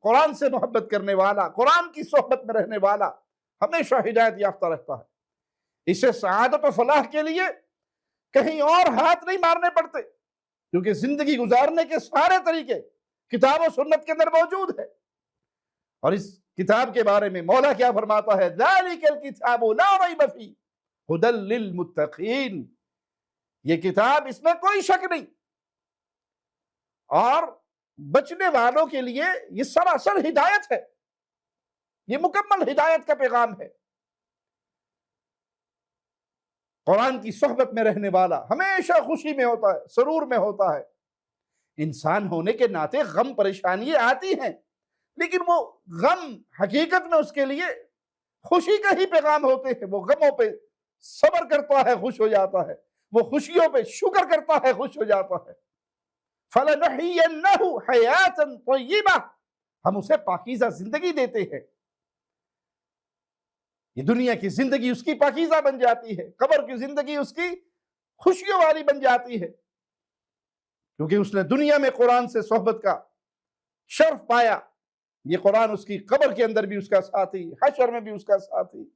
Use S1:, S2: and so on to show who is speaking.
S1: कुरान से मोहब्बत करने वाला, कुरान की सोहबत में रहने वाला हमेशा हिदायत याफ्ता रहता है। इसे सआदत और फलाह के लिए कहीं और हाथ नहीं मारने पड़ते, क्योंकि जिंदगी गुजारने के सारे तरीके किताब और सुन्नत के अंदर मौजूद है। और इस किताब के बारे में मौला क्या फरमाता है, ज़ालिकल किताबु ला रैब फीह हुदल लिल मुत्तकीन। ये किताब, इसमें कोई शक नहीं, और बचने वालों के लिए ये सरासर हिदायत है, ये मुकम्मल हिदायत का पैगाम है। कुरान की सोहबत में रहने वाला हमेशा खुशी में होता है, सरूर में होता है। इंसान होने के नाते गम परेशानियां आती हैं, लेकिन वो गम हकीकत में उसके लिए खुशी का ही पैगाम होते हैं। वो गमों पे सब्र करता है, खुश हो जाता है, वो खुशियों पे शुक्र करता है, खुश हो जाता है। फलनुहय्यन्नहु हयातन तय्यिबा, हम उसे पाकीज़ा जिंदगी देते हैं। ये दुनिया की जिंदगी उसकी पाकीज़ा बन जाती है, कब्र की जिंदगी उसकी खुशियों वाली बन जाती है, क्योंकि उसने दुनिया में कुरान से सोहबत का शर्फ पाया। ये कुरान उसकी कब्र के अंदर भी उसका साथी, हशर में भी उसका साथी।